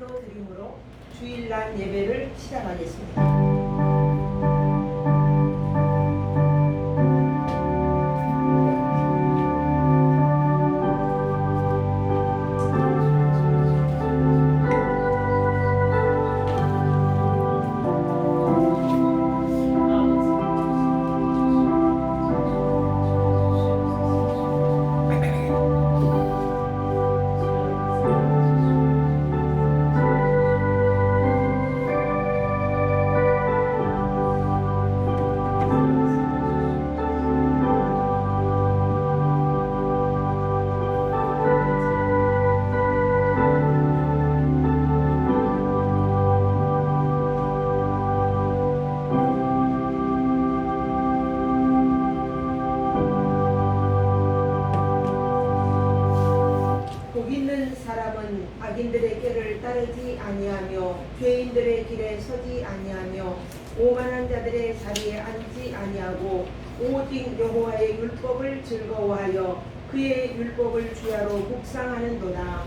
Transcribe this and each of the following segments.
기도 드림으로 주일날 예배를 시작하겠습니다. 사람은 악인들의 꾀를 따르지 아니하며 죄인들의 길에 서지 아니하며 오만한 자들의 자리에 앉지 아니하고 오직 여호와의 율법을 즐거워하여 그의 율법을 주야로 묵상하는도다.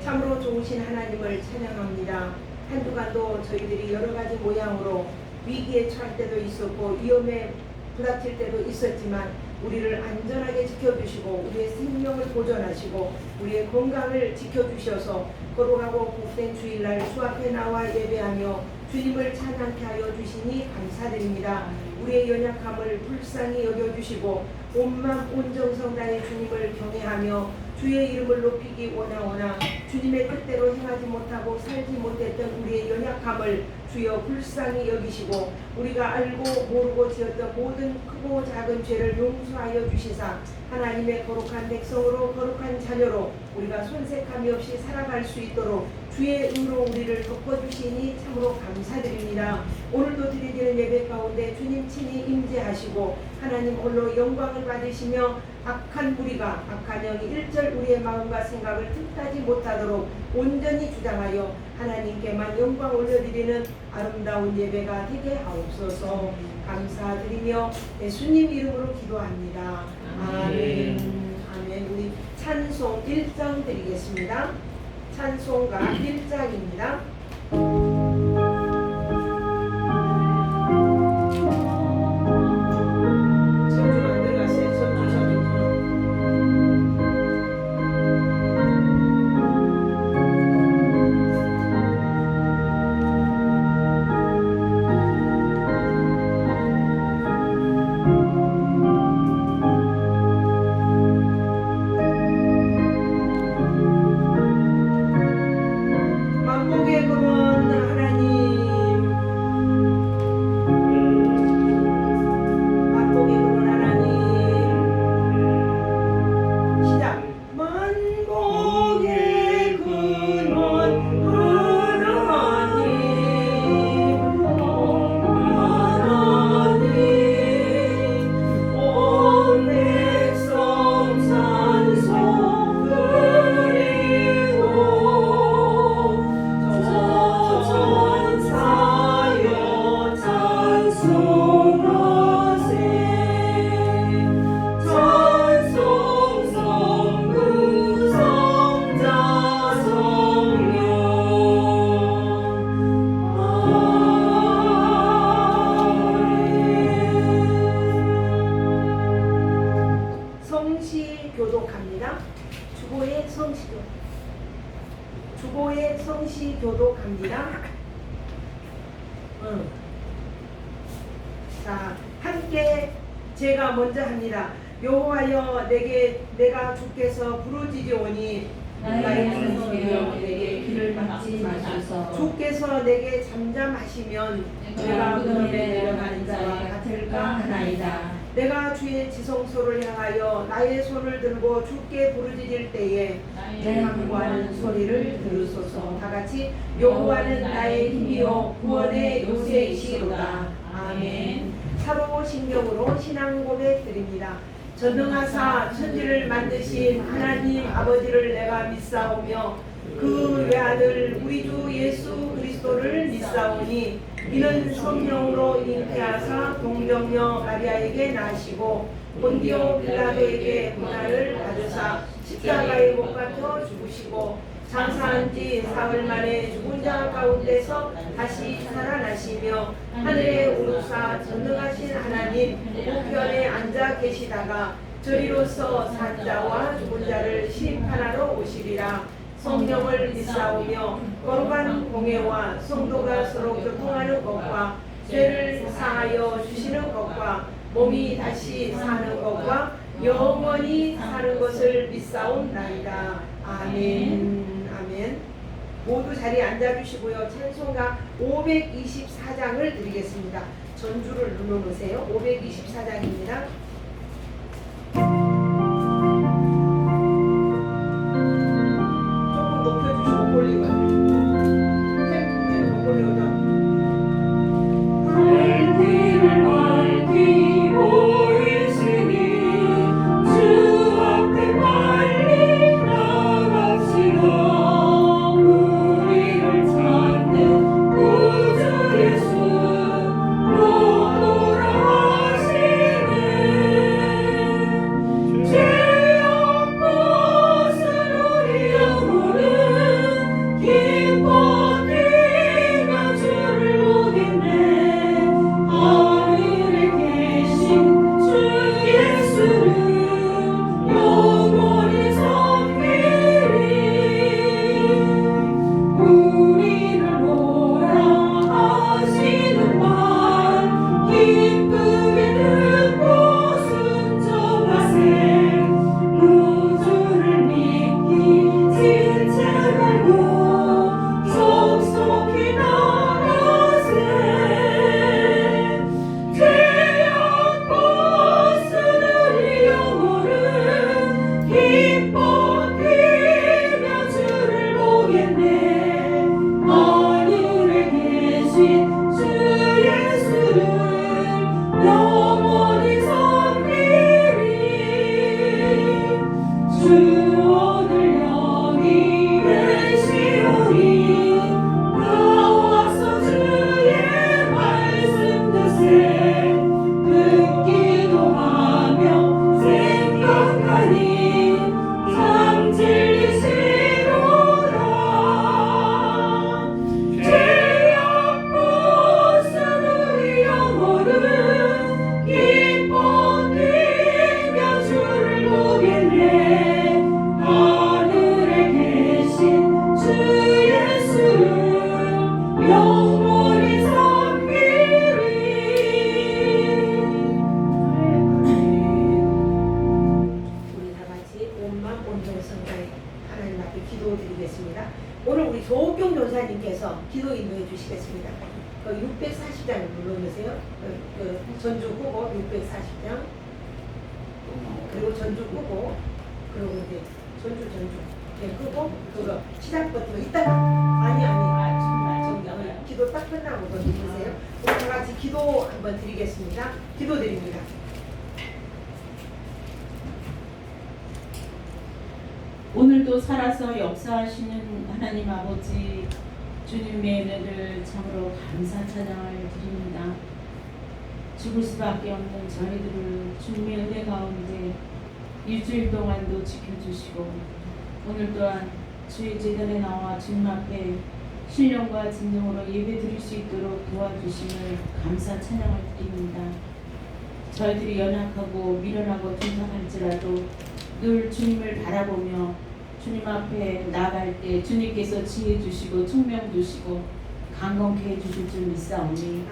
참으로 좋으신 하나님을 찬양합니다. 한 주간도 저희들이 여러 가지 모양으로 위기에 처할 때도 있었고 위험에 부닥칠 때도 있었지만 우리를 안전하게 지켜주시고 우리의 생명을 보존하시고 우리의 건강을 지켜주셔서 거룩하고 복된 주일날 주 앞에 나와 예배하며 주님을 찬양케 하여 주시니 감사드립니다. 우리의 연약함을 불쌍히 여겨주시고 온맘 온정성 다해 주님을 경외하며 주의 이름을 높이기 원하오나 주님의 뜻대로 행하지 못하고 살지 못했던 우리의 연약함을 주여 불쌍히 여기시고 우리가 알고 모르고 지었던 모든 크고 작은 죄를 용서하여 주시사 하나님의 거룩한 백성으로 거룩한 자녀로 우리가 손색함이 없이 살아갈 수 있도록 주의 의로 우리를 덮어주시니 참으로 감사드립니다. 오늘도 드리는 예배 가운데 주님 친히 임재하시고 하나님 홀로 영광을 받으시며 악한 무리가 악한 영이 일절 우리의 마음과 생각을 뜻하지 못하도록 온전히 주장하여 하나님께만 영광 올려드리는 아름다운 예배가 되게 하옵소서. 감사드리며 예수님 이름으로 기도합니다. 아멘. 아멘. 우리 찬송 1장 드리겠습니다. 찬송가 1장입니다. 교독합니다. 주보의 성시 교독합니다. 자, 함께 제가 먼저 합니다. 여호와여 내가 주께서 부르짖으오니 나의 하나님이여 내게 귀를 막지 마소서. 주께서 내게 잠잠하시면 내가 무덤에 내려가는 자와 같을까 하나이다. 내가 주의 지성소를 향하여 나의 손을 들고 주께 부르짖을 때에 간구하는 소리를 들으소서. 다같이 여호와는 나의 힘이요 구원의 요새이시로다. 아멘. 사도신경으로 신앙 고백 드립니다. 전능하사 천지를 만드신 하나님 아버지를 내가 믿사오며 그 외아들 우리 주 예수 그리스도를 믿사오니 이는 성령으로 잉태하사 동정녀 마리아에게 나시고 본디오 빌라도에게 고난을 받으사 십자가에 못 박혀 죽으시고 장사한 지 사흘 만에 죽은 자 가운데서 다시 살아나시며 하늘에 오르사 전능하신 하나님 우편에 앉아 계시다가 저리로서 산자와 죽은 자를 심판하러 오시리라. 성령을 믿사오며 거룩한 공예와 성도가 서로 교통하는 것과 죄를 사하여 주시는 것과 몸이 다시 사는 것과 영원히 사는 것을 믿사옵나이다. 아멘. 아멘. 모두 자리에 앉아주시고요. 찬송가 524장을 드리겠습니다. 전주를 눌러놓으세요. 524장입니다. 조금 높여주시고 볼륨을. 네, 볼륨을. 밝기를 밝히고 있으니 주 앞에 빨리 나갑시다. 우리를 찾는 구주 예수 오노라 하시네. 죄악 벗은 우리 영혼은 기뻐 뛰며 주를 보겠네. 하늘에 계신 주 예수를 영원히 섬기리. 우리를 보라 하시는 말 기쁘게 듣고 순종하세. 구주를 믿기 지체 말고 속속히 나가세. 죄악 벗은 우리 영혼은 기뻐 뛰며 주를 보겠네. 하늘에 계신 주 예수를 영원히 섬기리. 주 오늘 여기 계시오니 나와서 주의 말씀 듣세. 듣기도 하며 생각하니 참 진리시로다. 죄악 벗은 우리 영혼은 기뻐 뛰며 주를 보겠네. 하늘에 계신 주 예수를 영원히 섬기리. 우리 다 같이 온맘 온정성가에 하나님 앞에 기도드리겠습니다. 오늘 우리 조옥경 전사님께서 기도 인도해 주시겠습니다. 640장을 눌러주세요. 전주 끄고 640장, 그리고 전주 끄고, 그리고 이제 전주 끄고, 그거 시작부터 이따가 아니 기도 딱 끝나고 더 누르세요. 우리 다 같이 기도 한번 드리겠습니다. 기도드립니다. 오늘도 살아서 역사하시는 하나님 아버지 주님의 은혜를 참으로 감사 찬양을 드립니다. 죽을 수밖에 없는 저희들을 주님의 은혜 가운데 일주일 동안도 지켜주시고 오늘 또한 주의 제단에 나와 주님 앞에 신령과 진정으로 예배 드릴 수 있도록 도와주심을 감사 찬양을 드립니다. 저희들이 연약하고 미련하고 둔탁할지라도 늘 주님을 바라보며 주님 앞에 나아갈 때 주님께서 지혜 주시고 총명 주시고 강건케 해주실 줄 믿사오니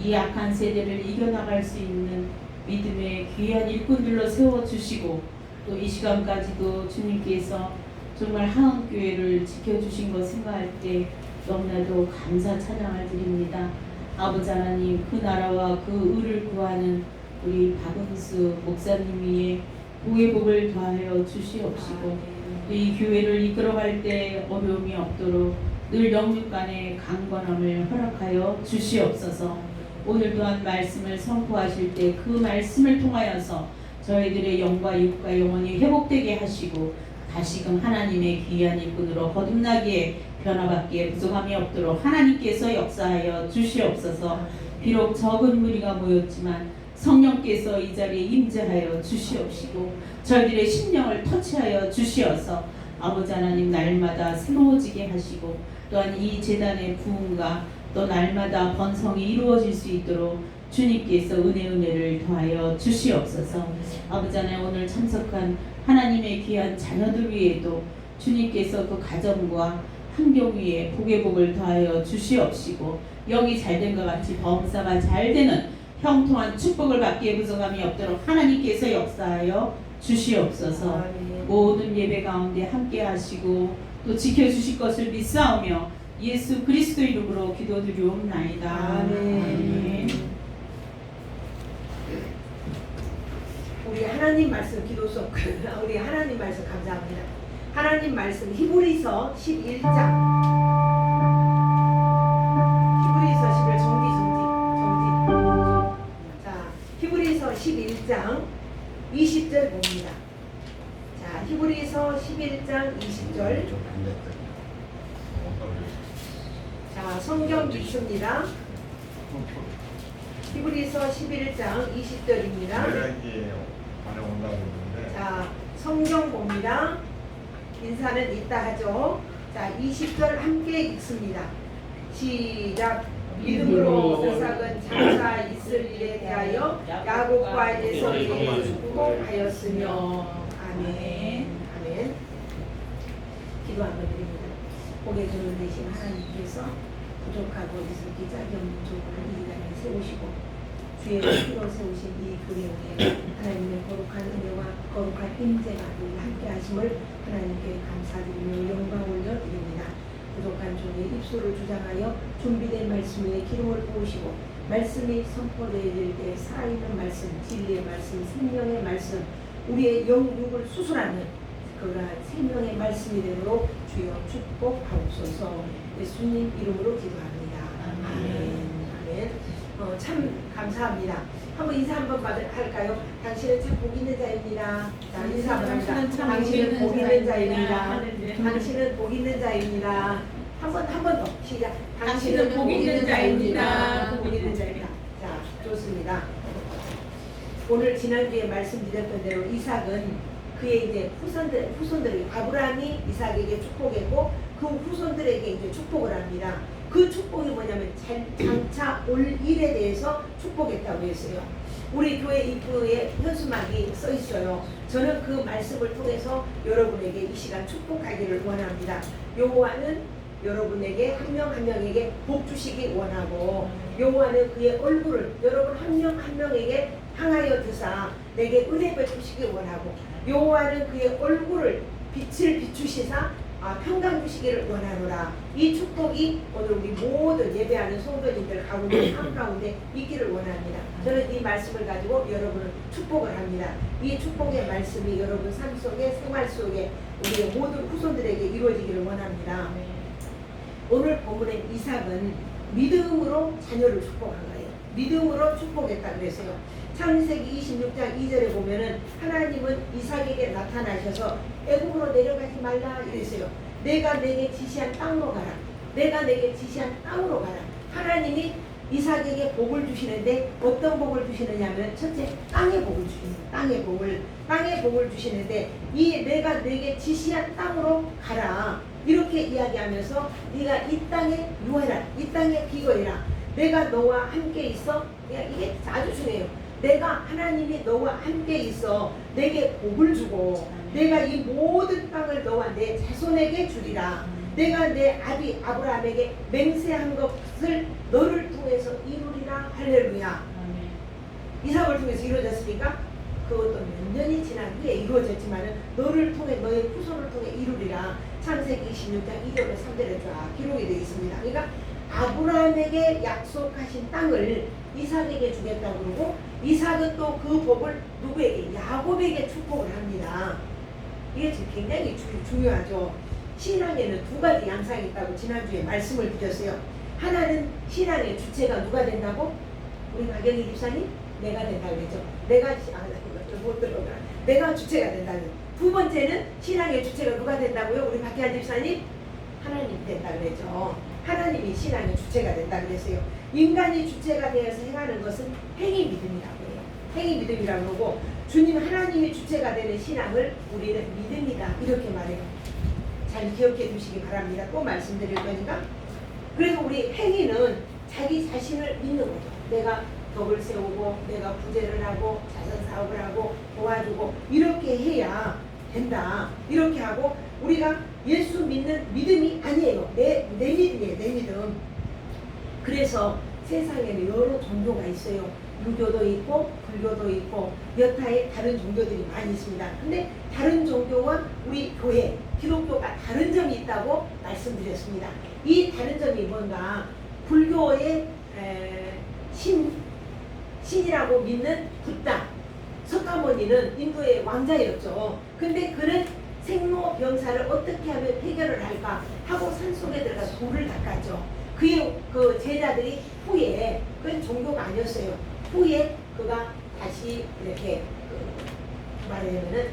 이 악한 세대를 이겨나갈 수 있는 믿음의 귀한 일꾼들로 세워주시고 또 이 시간까지도 주님께서 정말 하은교회를 지켜주신 것 생각할 때 너무나도 감사 찬양을 드립니다. 아버지 하나님, 그 나라와 그 의를 구하는 우리 박은수 목사님 위에 복의 복을 더하여 주시옵시고 또 이 교회를 이끌어갈 때 어려움이 없도록 늘 영육간의 강건함을 허락하여 주시옵소서. 오늘 또한 말씀을 선포하실 때 그 말씀을 통하여서 저희들의 영과 육과 영혼이 회복되게 하시고 다시금 하나님의 귀한 일꾼으로 거듭나기에 변화받기에 부족함이 없도록 하나님께서 역사하여 주시옵소서. 비록 적은 무리가 모였지만 성령께서 이 자리에 임재하여 주시옵시고 저희들의 심령을 터치하여 주시어서 아버지 하나님 날마다 새로워지게 하시고 또한 이 재단의 부흥과 또 날마다 번성이 이루어질 수 있도록 주님께서 은혜를 더하여 주시옵소서. 아버지 하나님 오늘 참석한 하나님의 귀한 자녀들 위에도 주님께서 그 가정과 환경 위에 복의 복을 더하여 주시옵시고 영이 잘된 것 같이 범사가 잘되는 형통한 축복을 받기에 부족함이 없도록 하나님께서 역사하여 주시옵소서. 아멘. 모든 예배 가운데 함께 하시고 또 지켜주실 것을 믿사오며 예수 그리스도 이름으로 기도드리옵나이다. 아멘. 우리 하나님 말씀 기도 속 우리 하나님 말씀 감사합니다. 하나님 말씀 히브리서 11장 히브리서 11 정지. 자, 히브리서 11장 20절 봅니다. 자, 히브리서 11장 20절. 자, 성경 읽습니다. 히브리서 11장 20절입니다. 자, 성경 봅니다. 인사는 이따 하죠. 자, 20절 함께 읽습니다. 시작. 믿음으로 이삭은 장차 있을 일에 대하여 야곱과 에서에게 축복하였으며. 아멘. 아멘. 기도 한번 드립니다. 복의 주는 대신 하나님께서 부족하고 이슬기 짝이 없는 조건을 이 땅에 세우시고 주의 피로 세우신 이 교회 위에 하나님의 거룩한 은혜와 거룩한 임재가 우리 함께 하심을 하나님께 감사드리며 영광 올려드립니다. 부족한 종의 입술을 주장하여 준비된 말씀 위에 기름을 부으시고 말씀이 선포되어질 때 살아있는 말씀, 진리의 말씀, 생명의 말씀, 우리의 영육을 수술하는 그러한 생명의 말씀이 되도록 주여 축복하옵소서. 예수님 이름으로 기도합니다. 아멘. 아멘. 참 감사합니다. 한번 인사 한번 할까요? 당신은 참 복 있는 자입니다. 자, 인사 한번 합니다. 당신은 복 있는 자입니다. 당신은 복 있는 자입니다. 한 번 더 시작. 당신은 복 있는 자입니다. 복 있는 자입니다. 자, 좋습니다. 오늘 지난주에 말씀드렸던 대로 이삭은 그의 이제 후손들이 아브라함이 이삭에게 축복했고 그 후손들에게 이제 축복을 합니다. 그 축복이 뭐냐면 장차 올 일에 대해서 축복했다고 했어요. 우리 교회 입구에 현수막이 써 있어요. 저는 그 말씀을 통해서 여러분에게 이 시간 축복하기를 원합니다. 여호와는 여러분에게 한 명 한 명에게 복 주시기 원하고 여호와는 그의 얼굴을 여러분 한 명 한 명에게 향하여 드사 내게 은혜 베푸시기 원하고 여호와는 그의 얼굴을 빛을 비추시사 평강 주시기를 원하노라. 이 축복이 오늘 우리 모든 예배하는 성도님들 가운데 삶 가운데 있기를 원합니다. 저는 이 말씀을 가지고 여러분을 축복을 합니다. 이 축복의 말씀이 여러분 삶 속에 생활 속에 우리의 모든 후손들에게 이루어지기를 원합니다. 오늘 본문의 이삭은 믿음으로 자녀를 축복한 거예요. 믿음으로 축복했다 그랬어요. 창세기 26장 2절에 보면은 하나님은 이삭에게 나타나셔서 애굽으로 내려가지 말라 이랬어요. 내가 내게 지시한 땅으로 가라. 내가 내게 지시한 땅으로 가라. 하나님이 이삭에게 복을 주시는데 어떤 복을 주시느냐면 첫째 땅의 복을 주시는 땅의 복을 주시는데 이 내가 내게 지시한 땅으로 가라. 이렇게 이야기하면서 네가 이 땅에 유해라. 이 땅에 기거해라. 내가 너와 함께 있어. 이게 아주 중요해요. 내가 하나님이 너와 함께 있어 내게 복을 주고 내가 이 모든 땅을 너와 내 자손에게 주리라. 내가 내 아비 아브라함에게 맹세한 것을 너를 통해서 이루리라. 할렐루야. 이삭을 통해서 이루어졌으니까 그것도 몇 년이 지난 후에 이루어졌지만은 너를 통해 너의 후손을 통해 이루리라. 창세기 26장 2절에 3절에 쫙 기록이 되어 있습니다. 그러니까 아브라함에게 약속하신 땅을 이삭에게 주겠다고 그러고 이삭은 또 그 복을 누구에게? 야곱에게 축복을 합니다. 이게 지금 굉장히 중요하죠. 신앙에는 두 가지 양상이 있다고 지난주에 말씀을 드렸어요. 하나는 신앙의 주체가 누가 된다고? 우리 박영희 집사님? 내가 된다고 그랬죠. 내가 주체가 된다고. 두 번째는 신앙의 주체가 누가 된다고요? 우리 박혜한 집사님? 하나님 된다고 그랬죠. 하나님이 신앙의 주체가 된다고 그랬어요. 인간이 주체가 되어서 행하는 것은 행위 믿음이라고 해요. 행위 믿음이라고 하고 주님 하나님이 주체가 되는 신앙을 우리는 믿음이다 이렇게 말해요. 잘 기억해 두시기 바랍니다. 또 말씀드릴 거니까. 그래서 우리 행위는 자기 자신을 믿는 거죠. 내가 덕을 세우고 내가 부재를 하고 자선 사업을 하고 도와주고 이렇게 해야 된다. 이렇게 하고 우리가 예수 믿는 믿음이 아니에요. 내 믿음이에요. 내 믿음. 그래서 세상에는 여러 종교가 있어요. 유교도 있고 불교도 있고 여타의 다른 종교들이 많이 있습니다. 근데 다른 종교와 우리 교회 기독교가 다른 점이 있다고 말씀드렸습니다. 이 다른 점이 뭔가 불교의 신이라고 믿는 붓다 석가모니는 인도의 왕자였죠. 근데 그는 생로병사를 어떻게 하면 해결을 할까 하고 산속에 들어가서 돌을 닦았죠. 그의 그 제자들이 후에 그건 종교가 아니었어요. 후에 그가 다시 이렇게 말하자면은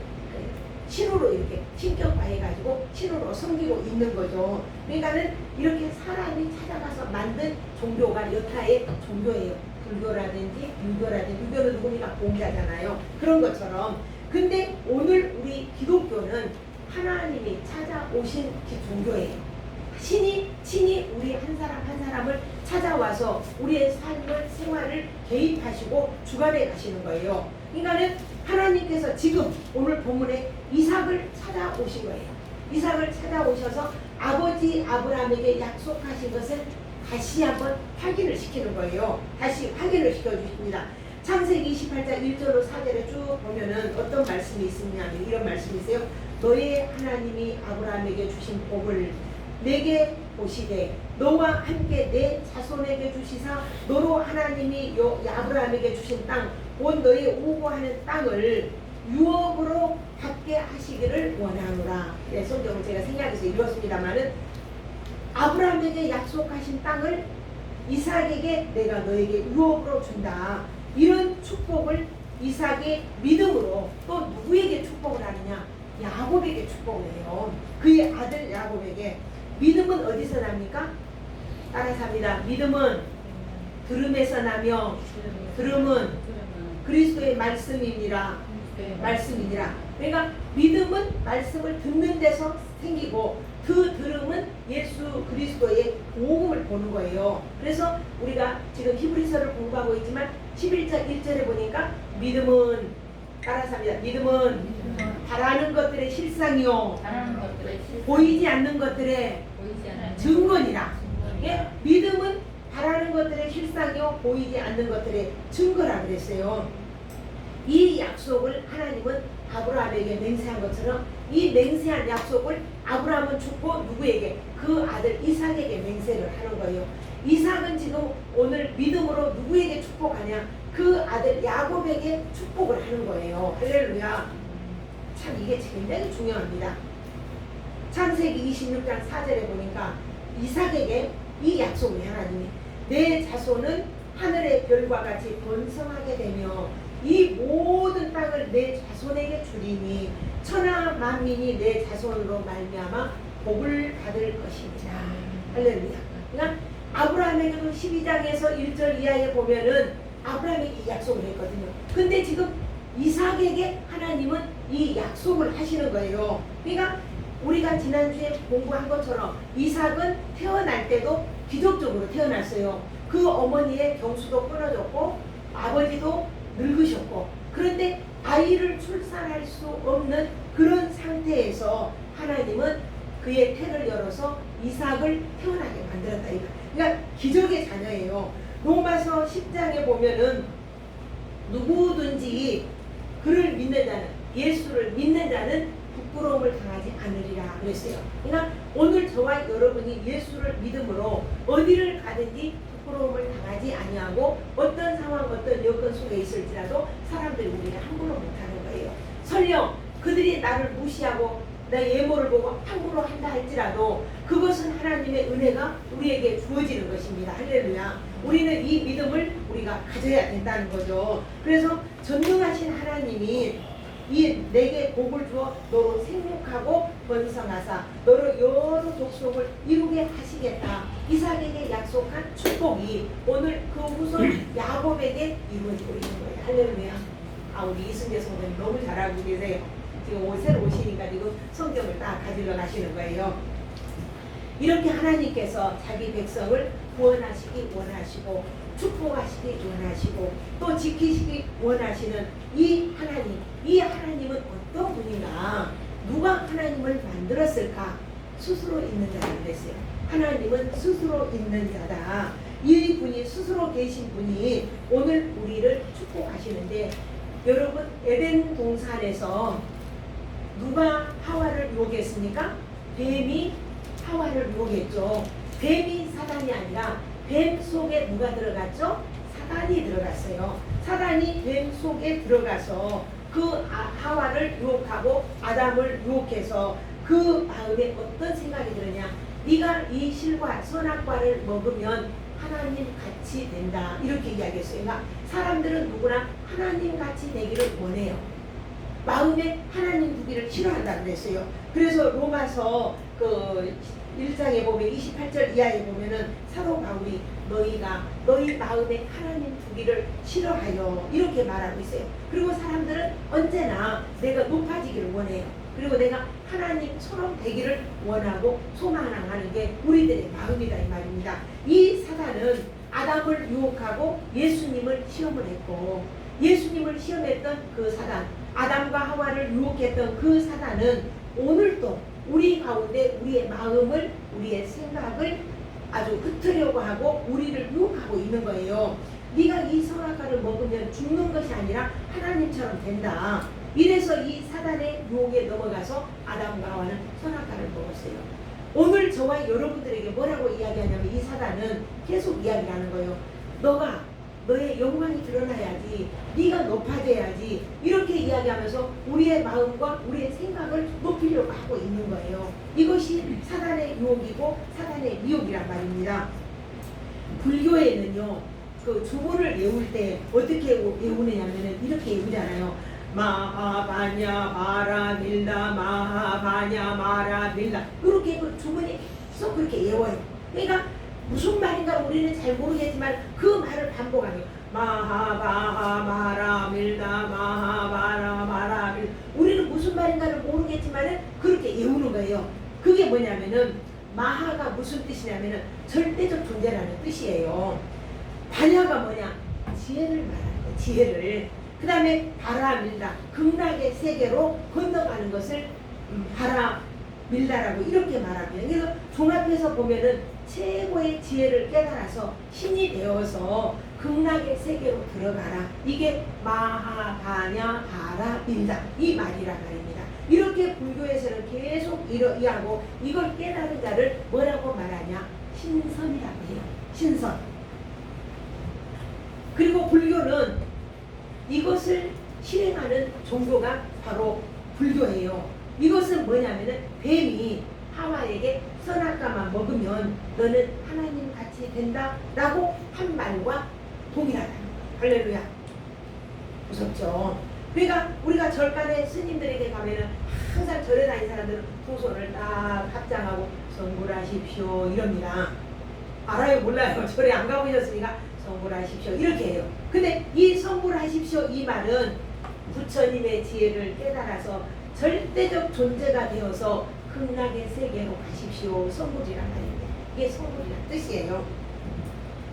신으로 이렇게 신격화해가지고 신으로 섬기고 있는 거죠. 그러니까는 이렇게 사람이 찾아가서 만든 종교가 여타의 종교예요. 불교라든지 유교라든지 유교는 누굽니까? 공자잖아요. 그런 것처럼. 근데 오늘 우리 기독교는 하나님이 찾아오신 종교예요. 신이 우리 한 사람 한 사람을 찾아와서 우리의 삶을 생활을 개입하시고 주관해 가시는 거예요. 그러니까는 하나님께서 지금 오늘 본문에 이삭을 찾아오신 거예요. 이삭을 찾아오셔서 아버지 아브라함에게 약속하신 것을 다시 한번 확인을 시키는 거예요. 다시 확인을 시켜주십니다. 창세기 28장 1절로 4절에 쭉 보면은 어떤 말씀이 있느냐면 이런 말씀이 있어요. 너의 하나님이 아브라함에게 주신 복을 내게 보시되 너와 함께 내 자손에게 주시사 너로 하나님이 아브라함에게 주신 땅 곧 너의 오고 하는 땅을 유업으로 갖게 하시기를 원하노라. 네, 성경을 제가 생략해서 읽었습니다마는 아브라함에게 약속하신 땅을 이삭에게 내가 너에게 유업으로 준다. 이런 축복을 이삭의 믿음으로 또 누구에게 축복을 하느냐? 야곱에게 축복을 해요. 그의 아들 야곱에게. 믿음은 어디서 납니까? 따라서 합니다. 믿음은 들음에서 나며 들음은 그리스도의 말씀이니라. 말씀이니라. 그러니까 믿음은 말씀을 듣는 데서 생기고 그 들음은 예수 그리스도의 복음을 보는 거예요. 그래서 우리가 지금 히브리서를 공부하고 있지만 11장 1절에 보니까 믿음은 따라서 합니다. 믿음은 바라는 것들의 실상이요 보이지 않는 것들의 증거니라. 예? 믿음은 바라는 것들의 실상이요 보이지 않는 것들의 증거라 그랬어요. 이 약속을 하나님은 아브라함에게 맹세한 것처럼 이 맹세한 약속을 아브라함은 죽고 누구에게? 그 아들 이삭에게 맹세를 하는 거예요. 이삭은 지금 오늘 믿음으로 누구에게 축복하냐? 그 아들 야곱에게 축복을 하는 거예요. 할렐루야. 참 이게 굉장히 중요합니다. 창세기 26장 4절에 보니까 이삭에게 이 약속을 하나님이 내 자손은 하늘의 별과 같이 번성하게 되며 이 모든 땅을 내 자손에게 주리니 천하 만민이 내 자손으로 말미암아 복을 받을 것입니다. 할렐루야. 그러니까 아브라함에게도 12장에서 1절 이하에 보면은 아브라함에게 이 약속을 했거든요. 근데 지금 이삭에게 하나님은 이 약속을 하시는 거예요. 그러니까 우리가 지난주에 공부한 것처럼 이삭은 태어날 때도 기적적으로 태어났어요. 그 어머니의 경수도 끊어졌고 아버지도 늙으셨고 그런데 아이를 출산할 수 없는 그런 상태에서 하나님은 그의 태를 열어서 이삭을 태어나게 만들었다. 그러니까 기적의 자녀예요. 로마서 10장에 보면은 누구든지 그를 믿는 자는 예수를 믿는 자는 부끄러움을 당하지 않으리라 그랬어요. 그러니까 오늘 저와 여러분이 예수를 믿음으로 어디를 가든지 부끄러움을 당하지 아니하고 어떤 상황 어떤 여건 속에 있을지라도 사람들이 우리를 함부로 못하는 거예요. 설령 그들이 나를 무시하고 내 예모를 보고 함부로 한다 할지라도 그것은 하나님의 은혜가 우리에게 주어지는 것입니다. 할렐루야. 우리는 이 믿음을 우리가 가져야 된다는 거죠. 그래서 전능하신 하나님이 이 내게 복을 주어 너로 생육하고 번성하사 너로 여러 족속을 이루게 하시겠다. 이삭에게 약속한 축복이 오늘 그 후손 야곱에게 이루어지고 있는 거예요. 할렐루야. 아 우리 이승재 성도님 너무 잘하고 계세요. 지금 새로 오시니까 지금 성경을 딱 가지러 가시는 거예요. 이렇게 하나님께서 자기 백성을 구원하시기 원하시고 축복하시기 원하시고 또 지키시기 원하시는 이 하나님은 어떤 분인가? 누가 하나님을 만들었을까? 스스로 있는 자라 그랬어요. 하나님은 스스로 있는 자다. 이 분이 스스로 계신 분이 오늘 우리를 축복하시는데, 여러분 에덴 동산에서 누가 하와를 유혹했습니까? 뱀이 하와를 유혹했죠. 뱀이 사단이 아니라 뱀 속에 누가 들어갔죠? 사단이 들어갔어요. 사단이 뱀 속에 들어가서 그 하와를 유혹하고 아담을 유혹해서 그 마음에 어떤 생각이 들었냐? 네가 이 실과 선악과를 먹으면 하나님 같이 된다, 이렇게 이야기했어요. 그러니까 사람들은 누구나 하나님 같이 되기를 원해요. 마음에 하나님 두기를 싫어한다고 그랬어요. 그래서 로마서 그 1장에 보면 28절 이하에 보면은 사도 바울이 너희 마음에 하나님 두기를 싫어하여 이렇게 말하고 있어요. 그리고 사람들은 언제나 내가 높아지기를 원해요. 그리고 내가 하나님처럼 되기를 원하고 소망하는 게 우리들의 마음이다, 이 말입니다. 이 사단은 아담을 유혹하고 예수님을 시험을 했고, 예수님을 시험했던 그 사단, 아담과 하와를 유혹했던 그 사단은 오늘도 우리 가운데 우리의 마음을, 우리의 생각을 아주 흩으려고 하고 우리를 유혹하고 있는 거예요. 네가 이 선악과를 먹으면 죽는 것이 아니라 하나님처럼 된다. 이래서 이 사단의 유혹에 넘어가서 아담과 하와는 선악과를 먹었어요. 오늘 저와 여러분들에게 뭐라고 이야기하냐면, 이 사단은 계속 이야기를 하는 거예요. 너의 영광이 드러나야지, 네가 높아져야지, 이렇게 이야기하면서 우리의 마음과 우리의 생각을 높이려고 하고 있는 거예요. 이것이 사단의 유혹이고 사단의 미혹이란 말입니다. 불교에는요, 그 주문을 외울 때 어떻게 외우느냐면은 이렇게 외우잖아요. 마하바냐 마라밀라, 마하바냐 마라밀라, 그렇게 그 주문이 계속 그렇게 외워요. 그러니까 무슨 말인가 우리는 잘 모르겠지만 그 말을 반복하는 거예요. 마하바하 마라밀라, 마하바라 마라밀. 우리는 무슨 말인가를 모르겠지만 그렇게 외우는 거예요. 그게 뭐냐면은, 마하가 무슨 뜻이냐면은 절대적 존재라는 뜻이에요. 바냐가 뭐냐? 지혜를 말하는 거예요. 지혜를. 그 다음에 바라밀라, 극락의 세계로 건너가는 것을 바라밀라라고 이렇게 말합니다. 그래서 종합해서 보면은 최고의 지혜를 깨달아서 신이 되어서 극락의 세계로 들어가라. 이게 마하바냐 바라밀라, 이 말이란 말입니다. 이렇게 불교에서는 계속 이하고 이걸 깨달은 자를 뭐라고 말하냐? 신선이라고 해요. 신선. 그리고 불교는 이것을 실행하는 종교가 바로 불교예요. 이것은 뭐냐면은 뱀이 하와에게 선악과만 먹으면 너는 하나님 같이 된다라고 한 말과 동일하다는 거예요. 할렐루야. 무섭죠? 그러니까 우리가 절간에 스님들에게 가면은 항상 절에 다니는 사람들은 두 손을 딱 합장하고 성불하십시오 이럽니다. 알아요? 몰라요? 절에 안 가보셨으니까 성불하십시오 이렇게 해요. 근데 이 성불하십시오 이 말은 부처님의 지혜를 깨달아서 절대적 존재가 되어서 극락의 세계로 가십시오, 성불이란 말입니다. 이게 성불이란 뜻이에요.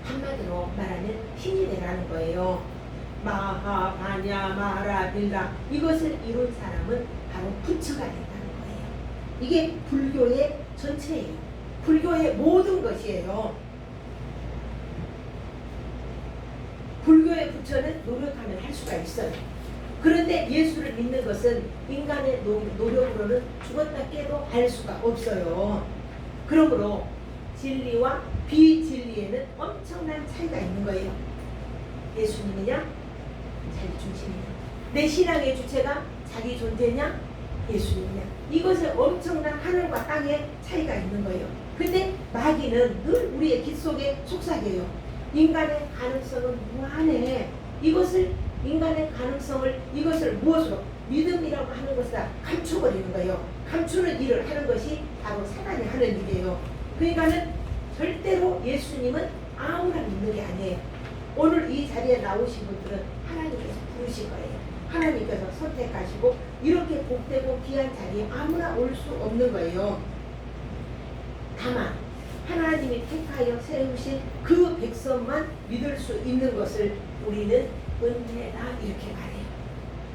한마디로 말하면 신이 되라는 거예요. 마하바냐 마라밀라, 이것을 이룬 사람은 바로 부처가 된다는 거예요. 이게 불교의 전체예요. 불교의 모든 것이에요. 불교의 부처는 노력하면 할 수가 있어요. 그런데 예수를 믿는 것은 인간의 노력으로는 죽었다 깨도 알 수가 없어요. 그러므로 진리와 비진리에는 엄청난 차이가 있는 거예요. 예수님이냐? 자기 중심이냐? 내 신앙의 주체가 자기 존재냐? 예수님이냐? 이것에 엄청난 하늘과 땅의 차이가 있는 거예요. 근데 마귀는 늘 우리의 깃 속에 속삭여요. 인간의 가능성은 무한해. 인간의 가능성을 이것을 무엇으로? 믿음이라고 하는 것을 감춰버리는 거예요. 감추는 일을 하는 것이 바로 사단이 하는 일이에요. 그러니까는 절대로 예수님은 아무나 믿는 게 아니에요. 오늘 이 자리에 나오신 분들은 하나님께서 부르신 거예요. 하나님께서 선택하시고 이렇게 복되고 귀한 자리에 아무나 올 수 없는 거예요. 다만 하나님이 택하여 세우신 그 백성만 믿을 수 있는 것을 우리는 은혜다 이렇게 말해요.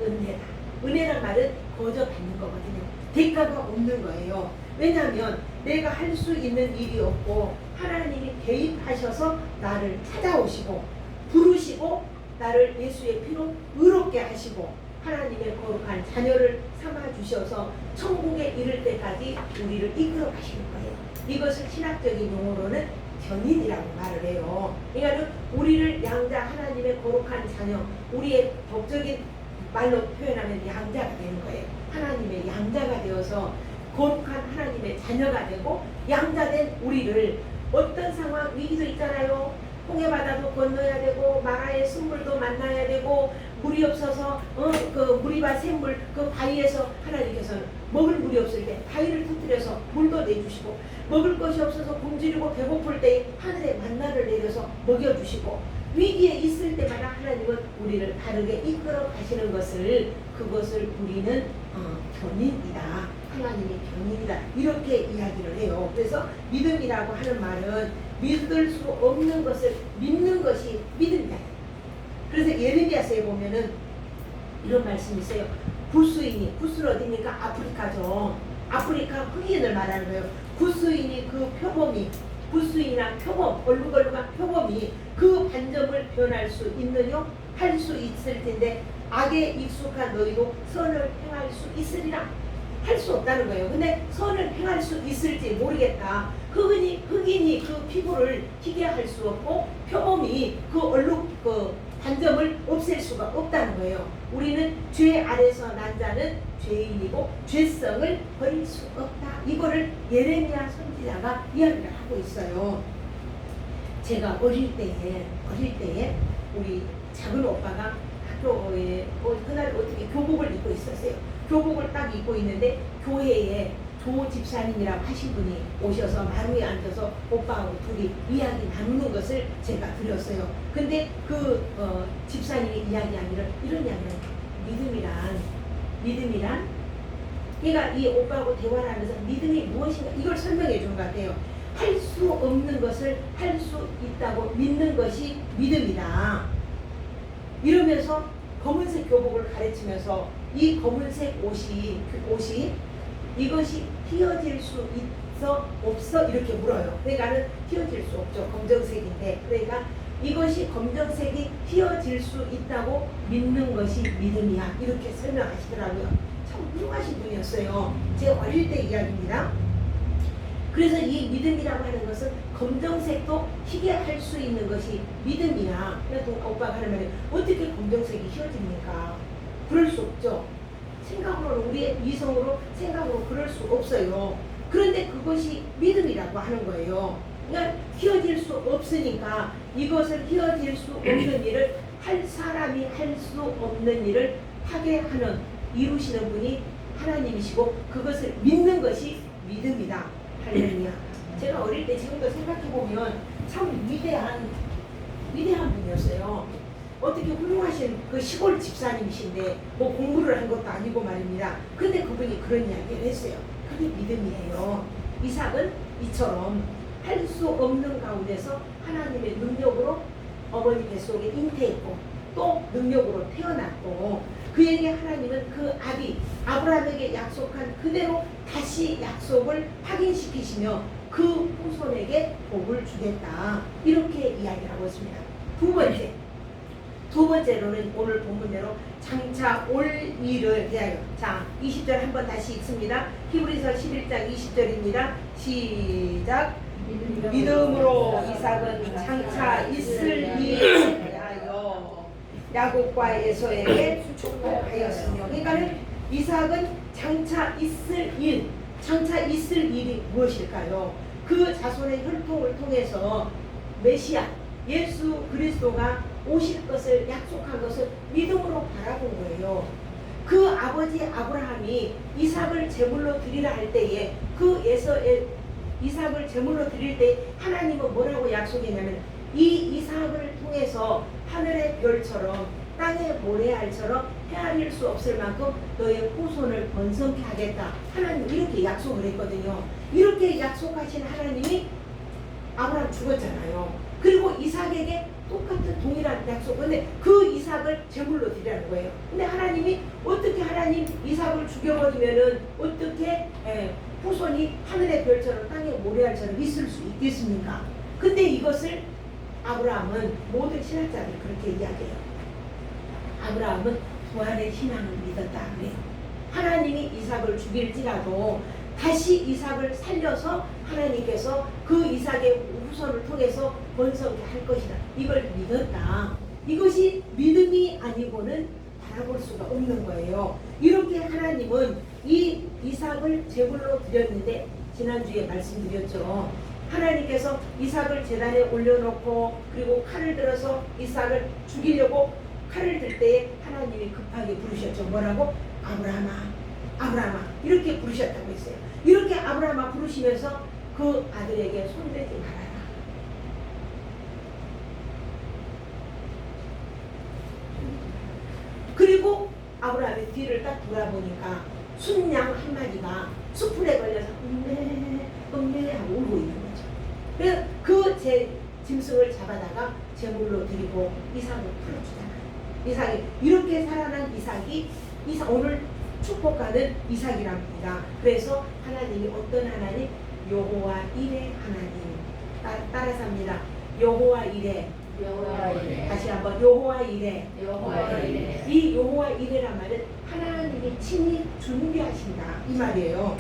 은혜다. 은혜란 말은 거저 받는 거거든요. 대가가 없는 거예요. 왜냐하면 내가 할 수 있는 일이 없고 하나님이 개입하셔서 나를 찾아오시고 부르시고 나를 예수의 피로 의롭게 하시고 하나님의 거룩한 자녀를 삼아주셔서 천국에 이를 때까지 우리를 이끌어 가시는 거예요. 이것을 신학적인 용어로는 견인이라고 말을 해요. 그러니까 우리를 양자 하나님의 거룩한 자녀, 우리의 법적인 말로 표현하면 양자가 되는 거예요. 하나님의 양자가 되어서 거룩한 하나님의 자녀가 되고 양자된 우리를 어떤 상황 위기도 있잖아요. 홍해바다도 건너야 되고 마라의 샘물도 만나야 되고 물이 없어서 그 무리바 샘물 그 바위에서 하나님께서는 먹을 물이 없을 때 바위를 터뜨려서 물도 내주시고 먹을 것이 없어서 굶주리고 배고플 때 하늘에 만나를 내려서 먹여주시고 위기에 있을 때마다 하나님은 우리를 바르게 이끌어 가시는 것을 그것을 우리는 견인이다. 하나님의 견인이다. 이렇게 이야기를 해요. 그래서 믿음이라고 하는 말은 믿을 수 없는 것을 믿는 것이 믿음이다. 그래서 예레미야서에 보면은 이런 말씀이 있어요. 구스인이, 구스는 어디입니까? 아프리카죠. 아프리카 흑인을 말하는 거예요. 구스인이 그 표범이, 구스인이나 표범, 얼룩얼룩한 표범이 그 반점을 변할 수 있느냐? 할 수 있을 텐데 악에 익숙한 너희도 선을 행할 수 있으리라. 할 수 없다는 거예요. 근데 선을 행할 수 있을지 모르겠다. 흑인이 그 피부를 희게 할 수 없고 표범이 그 얼룩 그 반점을 없앨 수가 없다는 거예요. 우리는 죄 아래서 난 자는 죄인이고 죄성을 버릴 수 없다. 이거를 예레미야 선지자가 이야기를 하고 있어요. 제가 어릴 때에 우리 작은 오빠가 학교에 그날 어떻게 교복을 입고 있었어요. 교복을 딱 입고 있는데 교회에 조 집사님이라고 하신 분이 오셔서 마루에 앉아서 오빠하고 둘이 이야기 나누는 것을 제가 들었어요. 근데 그 집사님이 이야기하기를 이런 이야기를 믿음이란 얘가 이 오빠하고 대화를 하면서 믿음이 무엇인가 이걸 설명해 주는 것 같아요. 할 수 없는 것을 할 수 있다고 믿는 것이 믿음이다. 이러면서 검은색 교복을 가르치면서 이 검은색 옷이 이것이 휘어질 수 있어 없어 이렇게 물어요. 그러니까는 휘어질 수 없죠. 검정색인데 그러니까 이것이 검정색이 휘어질 수 있다고 믿는 것이 믿음이야 이렇게 설명하시더라고요. 참 훌륭하신 분이었어요. 제 어릴 때 이야기입니다. 그래서 이 믿음이라고 하는 것은 검정색도 희게 할 수 있는 것이 믿음이야. 그래서 오빠가 하는 말이 어떻게 검정색이 휘어집니까? 그럴 수 없죠. 생각으로는 우리의 이성으로 생각으로 그럴 수 없어요. 그런데 그것이 믿음이라고 하는 거예요. 그러니까 휘어질 수 없으니까 이것을 휘어질 수 없는 일을 할 사람이 할 수 없는 일을 하게 하는 이루시는 분이 하나님이시고 그것을 믿는 것이 믿음이다. 할렐루야. 제가 어릴 때 지금도 생각해보면 참 위대한 분이었어요. 어떻게 훌륭하신 그 시골 집사님이신데 뭐 공부를 한 것도 아니고 말입니다. 근데 그분이 그런 이야기를 했어요. 그게 믿음이에요. 이삭은 이처럼 할 수 없는 가운데서 하나님의 능력으로 어머니 뱃속에 잉태했고 또 능력으로 태어났고 그에게 하나님은 그 아비 아브라함에게 약속한 그대로 다시 약속을 확인시키시며 그 후손에게 복을 주겠다. 이렇게 이야기를 하고 있습니다. 두 번째로는 오늘 본문대로 장차 올 일을 대하여. 자, 20절 한번 다시 읽습니다. 히브리서 11장 20절입니다. 시작. 믿음으로 이삭은 장차 있을 일을 대하여 야곱과 에서에게 축복하였으며. 그러니까는 이삭은 장차 있을 일이 무엇일까요? 그 자손의 혈통을 통해서 메시아 예수 그리스도가 오실 것을 약속한 것을 믿음으로 바라본 거예요. 그 아버지 아브라함이 이삭을 제물로 드리라 할 때에 그 이삭을 제물로 드릴 때 하나님은 뭐라고 약속했냐면 이 이삭을 통해서 하늘의 별처럼 땅의 모래알처럼 헤아릴 수 없을 만큼 너의 후손을 번성케 하겠다. 하나님 이렇게 약속을 했거든요. 이렇게 약속하신 하나님이 아브라함 죽었잖아요. 그리고 이삭에게 똑같은 동일한 약속. 근데 그 이삭을 제물로 드리라는 거예요. 근데 하나님이 어떻게 하나님 이삭을 죽여버리면은 어떻게 후손이 하늘의 별처럼 땅의 모래알처럼 있을 수 있겠습니까? 근데 이것을 아브라함은 모든 신학자들이 그렇게 이야기해요. 아브라함은 부활의 신앙을 믿었다 그래요. 하나님이 이삭을 죽일지라도 다시 이삭을 살려서 하나님께서 그 이삭의 후손을 통해서 번성케 할 것이다. 이걸 믿었다. 이것이 믿음이 아니고는 바라볼 수가 없는 거예요. 이렇게 하나님은 이 이삭을 제물로 드렸는데 지난주에 말씀드렸죠. 하나님께서 이삭을 제단에 올려놓고 그리고 칼을 들어서 이삭을 죽이려고 칼을 들 때에 하나님이 급하게 부르셨죠. 뭐라고? 아브라함아, 아브라함아 이렇게 부르셨다고 했어요. 이렇게 아브라함아 부르시면서 그 아들에게 손대지 말아라. 그리고 아브라함의 뒤를 딱 돌아보니까 순양 한 마리가 수풀에 걸려서 음메 하고 울고 있는 거죠. 그래서 그 짐승을 잡아다가 제물로 드리고 이삭을 풀어주잖아요. 이삭이 이렇게 살아난 이삭이 오늘 축복하는 이삭이랍니다. 그래서 하나님이 어떤 하나님? 여호와 이레 하나님. 따라서 합니다. 여호와 이레. 다시 한번 여호와 이레. 이 여호와 이레란 말은 하나님이 친히 준비하신다 이 말이에요.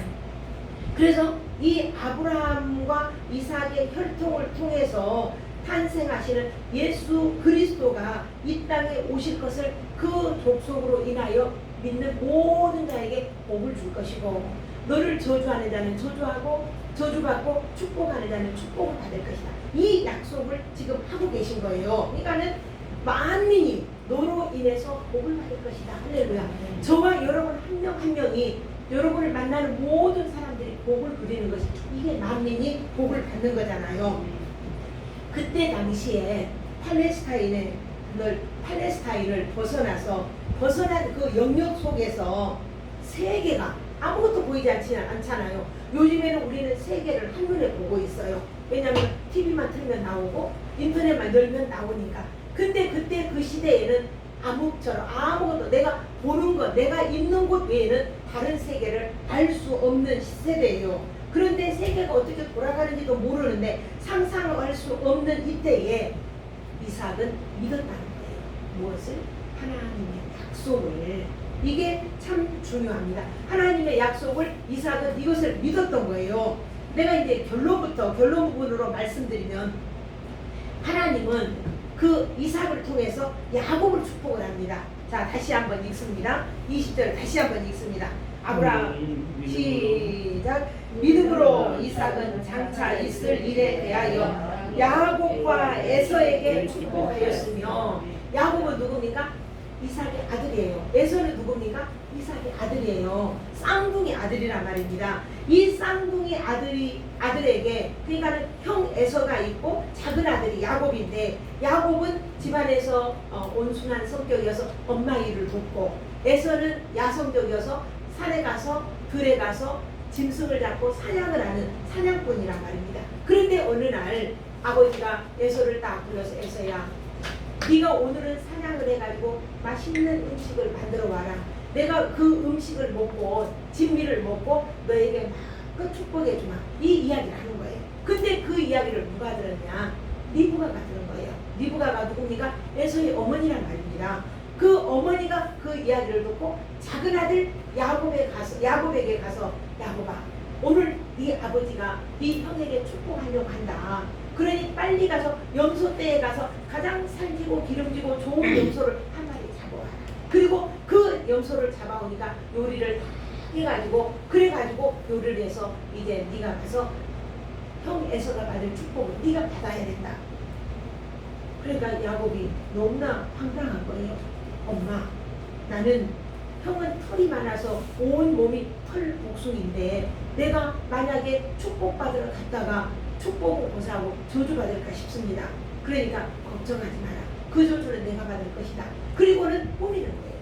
그래서 이 아브라함과 이삭의 혈통을 통해서 탄생하시는 예수 그리스도가 이 땅에 오실 것을 그 족속으로 인하여 믿는 모든 자에게 복을 줄 것이고 너를 저주하는 자는 저주하고 저주받고 축복하는 자는 축복을 받을 것이다. 이 약속을 지금 하고 계신 거예요. 그러니까는 만민이 너로 인해서 복을 받을 것이다. 할렐루야. 저와 여러분 한 명 한 명이 여러분을 만나는 모든 사람들이 복을 누리는 것이 이게 만민이 복을 받는 거잖아요. 그때 당시에 팔레스타인을 벗어난 그 영역 속에서 세계가 아무것도 보이지 않잖아요. 요즘에는 우리는 세계를 한눈에 보고 있어요. 왜냐하면 TV만 틀면 나오고 인터넷만 열면 나오니까. 근데 그때 그 시대에는 암흑처럼 아무것도 내가 보는 것, 내가 있는 곳 외에는 다른 세계를 알 수 없는 세대예요. 그런데 세계가 어떻게 돌아가는지도 모르는데 상상을 할 수 없는 이때에 이삭은 믿었다는 거예요. 무엇을? 하나님의 약속을. 이게 참 중요합니다. 하나님의 약속을 이삭은 이것을 믿었던 거예요. 내가 이제 결론 부분으로 말씀드리면 하나님은 그 이삭을 통해서 야곱을 축복을 합니다. 자, 다시 한번 읽습니다. 20절 다시 한번 읽습니다. 아브라함 시작. 믿음으로 이삭은 장차 있을 일에 대하여 야곱과 에서에게 축복하였으며 야곱은 누굽니까? 이삭의 아들이에요. 에서는 누굽니까? 이삭의 아들이에요. 쌍둥이 아들이란 말입니다. 이 쌍둥이 아들에게 그러니까 형 에서가 있고 작은 아들이 야곱인데 야곱은 집안에서 온순한 성격이어서 엄마 일을 돕고 에서는 야성적이어서 산에 가서 들에 가서 짐승을 잡고 사냥을 하는 사냥꾼이란 말입니다. 그런데 어느 날 아버지가 에서를 딱 불러서 에서야 네가 오늘은 사냥을 해가지고 맛있는 음식을 만들어 와라. 내가 그 음식을 먹고 진미를 먹고 너에게 막 축복해 주마. 이 이야기를 하는 거예요. 근데 그 이야기를 누가 들었냐? 리브가가 들은 거예요. 리브가가 누굽니까? 에서의 어머니란 말입니다. 그 어머니가 그 이야기를 듣고 작은 아들 야곱에게 가서 야곱아 오늘 네 아버지가 네 형에게 축복하려고 한다. 그러니 빨리 가서 염소떼에 가서 가장 살지고 기름지고 좋은 염소를 한 마리 잡아와라. 그리고 그 염소를 잡아오니까 요리를 다 해가지고 그래가지고 요리를 해서 이제 네가 가서 형 에서가 받을 축복을 네가 받아야 된다. 그러니까 야곱이 너무나 황당한 거예요. 엄마 나는 형은 털이 많아서 온 몸이 털 복숭인데 내가 만약에 축복받으러 갔다가 축복을 고사하고 저주받을까 싶습니다. 그러니까 걱정하지 마라. 그 저주는 내가 받을 것이다. 그리고는 꾸미는 거예요.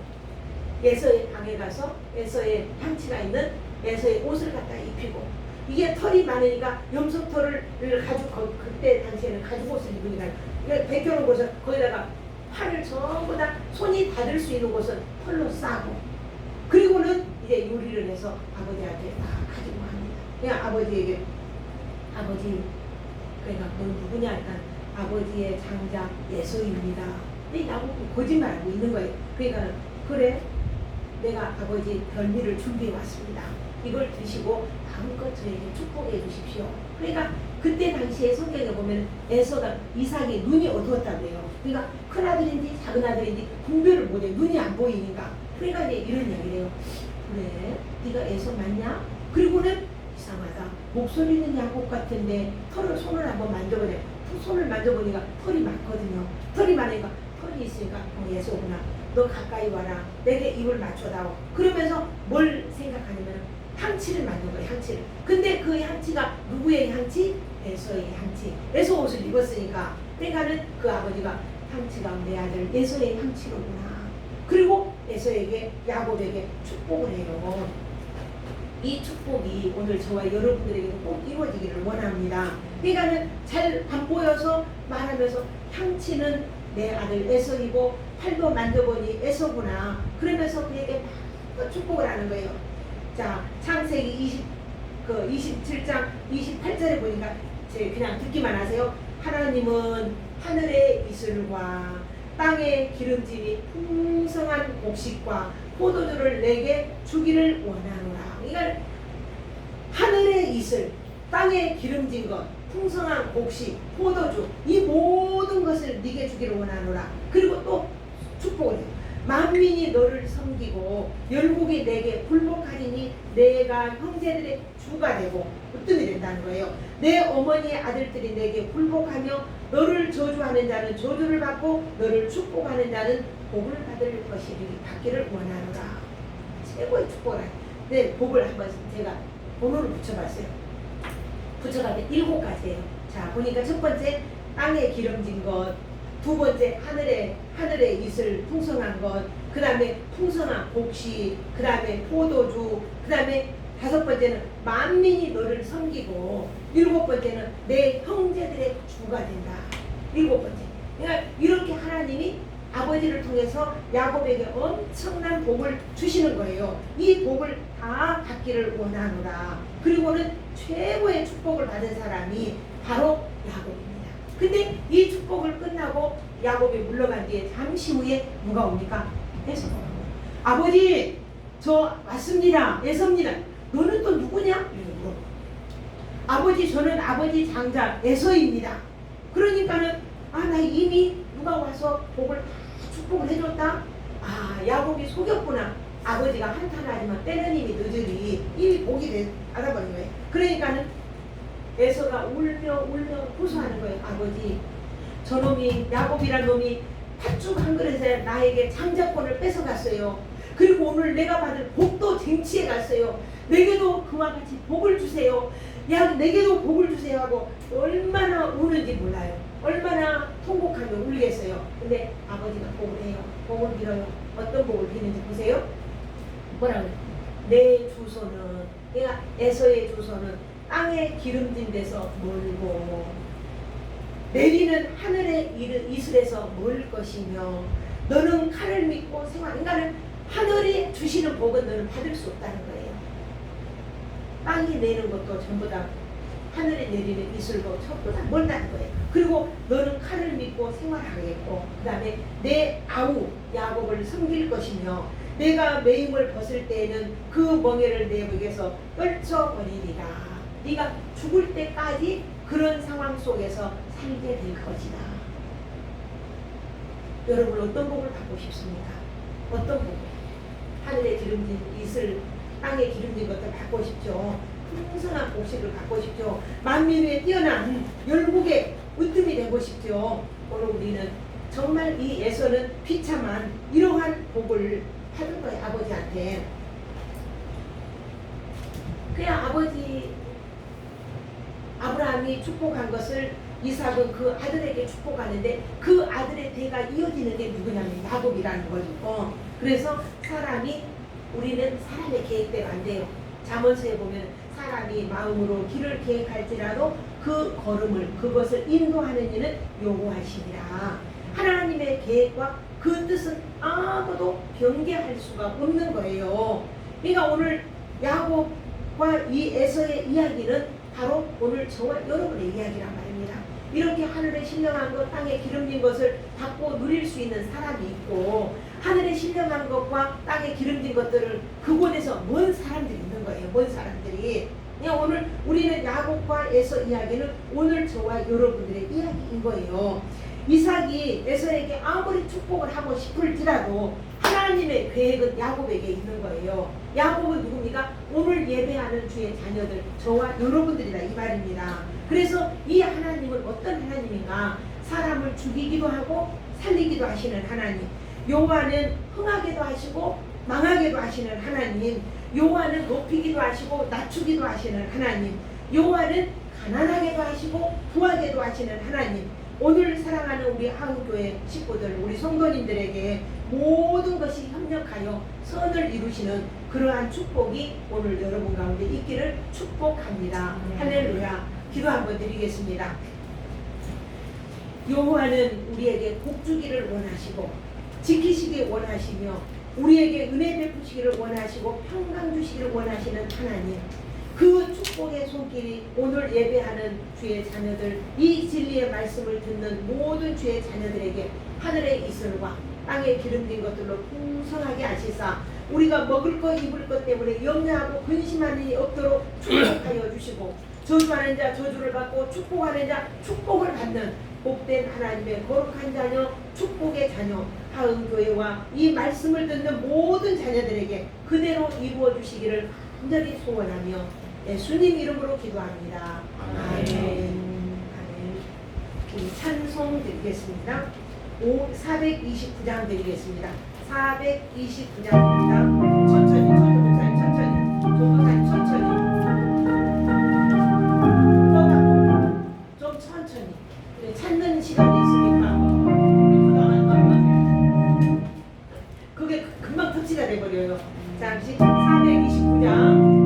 에서의 방에 가서 에서의 향치가 있는 에서의 옷을 갖다 입히고, 이게 털이 많으니까 염소털을 가지고, 그때 당시에는 가죽 옷을 입으니까 벗겨놓은 곳을 거기다가 팔을 전부 다 손이 닿을 수 있는 곳은 털로 싸고, 그리고는 이제 요리를 해서 아버지한테 다 가지고 합니다. 그냥 아버지에게, 아버지, 그러니까 너 누구냐 하니까 아버지의 장자 예수입니다. 이 나보고 거짓말하고 있는 거예요. 그러니까 그래, 내가 아버지 별미를 준비해 왔습니다. 이걸 드시고 마음껏 저에게 축복해 주십시오. 그러니까 그때 당시에 성경에 보면 에서가 이삭이 눈이 어두웠다고 해요. 그러니까 큰 아들인지 작은 아들인지 분별을 못해. 눈이 안 보이니까. 그러니까 이제 이런 이야기를 해요. 그래, 네가 에서 맞냐? 그리고는 이상하다. 목소리는 야곱 같은데 털을 손을 한번 만져보자. 손을 만져보니까 털이 많거든요. 털이 많으니까 털이 있으니까 예수구나. 너 가까이 와라. 내게 입을 맞춰다오. 그러면서 뭘 생각하냐면 향치를 만든 거예요. 향치를. 근데 그 향치가 누구의 향치? 에서의 향치. 에서 옷을 입었으니까. 그러니까는 그 아버지가 향치가 내 아들 에서의 향치로구나. 그리고 에서에게 야곱에게 축복을 해요. 이 축복이 오늘 저와 여러분들에게도 꼭 이루어지기를 원합니다. 그러니까는 잘 안 보여서 말하면서 향치는 내 아들 에서이고 팔도 만져보니 에서구나. 그러면서 그에게 막 축복을 하는 거예요. 자, 창세기 27장 28절에 보니까 제 그냥 듣기만 하세요. 하나님은 하늘의 이슬과 땅의 기름짐이 풍성한 곡식과 포도주를 내게 주기를 원하노라. 그러니까 하늘의 이슬, 땅의 기름진 것, 풍성한 곡식, 포도주, 이 모든 것을 네게 주기를 원하노라. 그리고 또 축복을 해요. 만민이 너를 섬기고 열국이 내게 굴복하리니 내가 형제들의 주가 되고 으뜸이 된다는 거예요. 내 어머니의 아들들이 내게 굴복하며 너를 저주하는 자는 저주를 받고 너를 축복하는 자는 복을 받기를 원하노라. 최고의 축복을. 네, 복을 한번 제가 번호를 붙여봤어요. 붙여봤더니 7가지예요. 자, 보니까 첫 번째 땅에 기름진 것, 두 번째 하늘의 이슬 풍성한 것, 그 다음에 풍성한 곡식, 그 다음에 포도주, 그 다음에 5번째는 만민이 너를 섬기고, 7번째는 내 형제들의 주가 된다. 7번째. 그러니까 이렇게 하나님이 아버지를 통해서 야곱에게 엄청난 복을 주시는 거예요. 이 복을 다 받기를 원하노라. 그리고는 최고의 축복을 받은 사람이 바로 야곱입니다. 근데 이 축복을 끝나고 야곱이 물러간 뒤에 잠시 후에 누가 옵니까? 에서가 옵니다. 아버지, 저 왔습니다. 에서입니다. 너는 또 누구냐? 이렇게 물어봐. 아버지, 저는 아버지 장자 에서입니다. 그러니까는 나 이미 누가 와서 복을 축복을 해줬다. 야곱이 속였구나. 아버지가 한탄하지만 때는 이미 늦으니 이미 복이 받아버린 거예요. 그러니까는 에서가 울며 호소하는 거예요. 아버지, 저놈이 야곱이란 놈이 팥죽 한 그릇에 나에게 장자권을 뺏어갔어요. 그리고 오늘 내가 받을 복도 쟁취해 갔어요. 내게도 그와 같이 복을 주세요. 내게도 복을 주세요 하고 얼마나 우는지 몰라요. 얼마나 통곡하며 울겠어요. 근데 아버지가 복을 해요. 복을 빌어요. 어떤 복을 비는지 보세요. 뭐라고 해요? 내 주소는, 그러니까 에서의 주소는 땅에 기름진 데서 멀고 내리는 하늘의 이슬에서 멀 것이며 너는 칼을 믿고 생활. 그러니까 하늘이 주시는 복은 너는 받을 수 없다는 거예요. 땅이 내는 것도 전부 다 하늘에 내리는 이슬과 전부 다 멀다는 거예요. 그리고 너는 칼을 믿고 생활하겠고, 그 다음에 내 아우 야곱을 섬길 것이며 내가 매임을 벗을 때에는 그 멍에를 내 목에서 떨쳐버리리라. 네가 죽을 때까지 그런 상황 속에서 살게 될 것이다. 여러분 어떤 복을 받고 싶습니까? 어떤 복? 하늘에 기름진 이슬, 땅에 기름진 것들 받고 싶죠. 풍성한 곡식을 갖고 싶죠. 만민 위에 뛰어난 열국의 으뜸이 되고 싶죠. 오늘 우리는 정말 이 에서는 비참한 이러한 복을 받은 거예요. 아버지한테. 그냥 아버지 아브라함이 축복한 것을 이삭은 그 아들에게 축복하는데 그 아들의 대가 이어지는 게 누구냐면 야곱이라는 거죠. 그래서 사람이 우리는 사람의 계획대로 안 돼요. 잠언서에 보면 사람이 마음으로 길을 계획할지라도 그 걸음을 그것을 인도하는 이는 여호와시니라. 하나님의 계획과 그 뜻은 아무도 변개할 수가 없는 거예요. 그러니까 오늘 야곱과 이 에서의 이야기는 바로 오늘 저와 여러분의 이야기란 말입니다. 이렇게 하늘에 신령한 것, 땅에 기름진 것을 받고 누릴 수 있는 사람이 있고, 하늘에 신령한 것과 땅에 기름진 것들을 그곳에서 먼 사람들이 있는 거예요. 먼 사람들이. 그냥 오늘 우리는 야곱과 에서 이야기는 오늘 저와 여러분들의 이야기인 거예요. 이삭이 에서에게 아무리 축복을 하고 싶을지라도 하나님의 계획은 야곱에게 있는 거예요. 야곱은 누굽니까? 오늘 예배하는 주의 자녀들, 저와 여러분들이다 이 말입니다. 그래서 이 하나님은 어떤 하나님인가? 사람을 죽이기도 하고 살리기도 하시는 하나님. 여호와는 흥하게도 하시고 망하게도 하시는 하나님. 여호와는 높이기도 하시고 낮추기도 하시는 하나님. 여호와는 가난하게도 하시고 부하게도 하시는 하나님. 오늘 사랑하는 우리 하우교회 식구들, 우리 성도님들에게 모든 것이 협력하여 선을 이루시는 그러한 축복이 오늘 여러분 가운데 있기를 축복합니다. 할렐루야. 기도 한번 드리겠습니다. 여호와는 우리에게 복 주기를 원하시고 지키시기 원하시며 우리에게 은혜 베푸시기를 원하시고 평강 주시기를 원하시는 하나님, 그 축복의 손길이 오늘 예배하는 주의 자녀들, 이 진리의 말씀을 듣는 모든 주의 자녀들에게 하늘의 이슬과 땅에 기름진 것들로 풍성하게 하시사 우리가 먹을 것 입을 것 때문에 염려하고 근심하는 일이 없도록 축복하여 주시고, 저주하는 자 저주를 받고 축복하는 자 축복을 받는 복된 하나님의 거룩한 자녀, 축복의 자녀 하은교회와 이 말씀을 듣는 모든 자녀들에게 그대로 이루어 주시기를 간절히 소원하며 예수님 이름으로 기도합니다. 아멘. 아멘. 우리 찬송 드리겠습니다. 429장 드리겠습니다. 429장입니다. 천천히, 목사님 천천히, 목사님 천천히. 좀 천천히. 찾는 시간이 있으니까 그게 금방 터치가 돼버려요. 잠시 429장.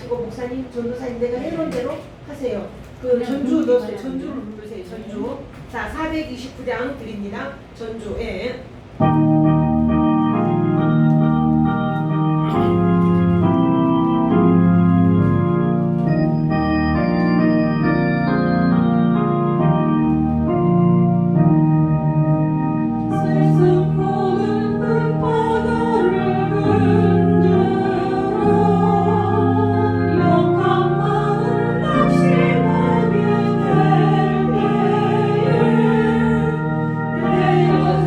목사님, 전도사님 내가 해놓은 대로 하세요. 그 전주 넣으세요. 전주를 부르세요. 전주. 자, 429장 드립니다. 전주. 예.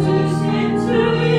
주신 주의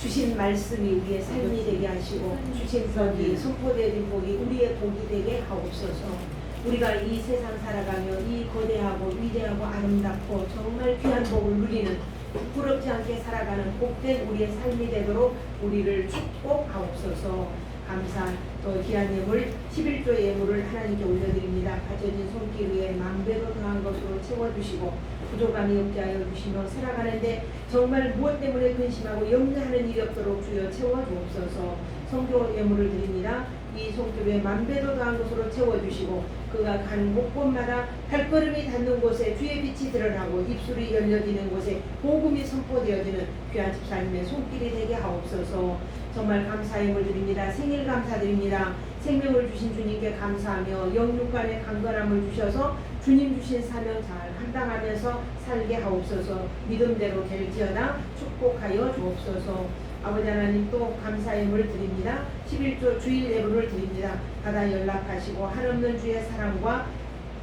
주신 말씀이 우리의 삶이 되게 하시고 주신 복이 선포되어진 복이 우리의 복이 되게 하옵소서. 우리가 이 세상 살아가며 이 거대하고 위대하고 아름답고 정말 귀한 복을 누리는 부끄럽지 않게 살아가는 복된 우리의 삶이 되도록 우리를 축복하옵소서. 감사 또 귀한 예물 11조의 예물을 하나님께 올려드립니다. 가져진 손길 위에 만배로 더한 것으로 채워주시고 부족함이 없게 하여 주시며 살아가는데 정말 무엇 때문에 근심하고 염려하는 일이 없도록 주여 채워주옵소서. 성교 예물을 드립니다. 이 손길 위에 만배로 더한 것으로 채워주시고 그가 가는 곳곳마다 발걸음이 닿는 곳에 주의 빛이 드러나고 입술이 열려지는 곳에 복음이 선포되어지는 귀한 집사님의 손길이 되게 하옵소서. 정말 감사의 예물 드립니다. 생일 감사드립니다. 생명을 주신 주님께 감사하며 영육간의 강건함을 주셔서 주님 주신 사명 잘 감당하면서 살게 하옵소서. 믿음대로 될지어다 축복하여 주옵소서. 아버지 하나님 또 감사의 예물을 드립니다. 11조 주일 예물을 드립니다. 바다 연락하시고 한없는 주의 사랑과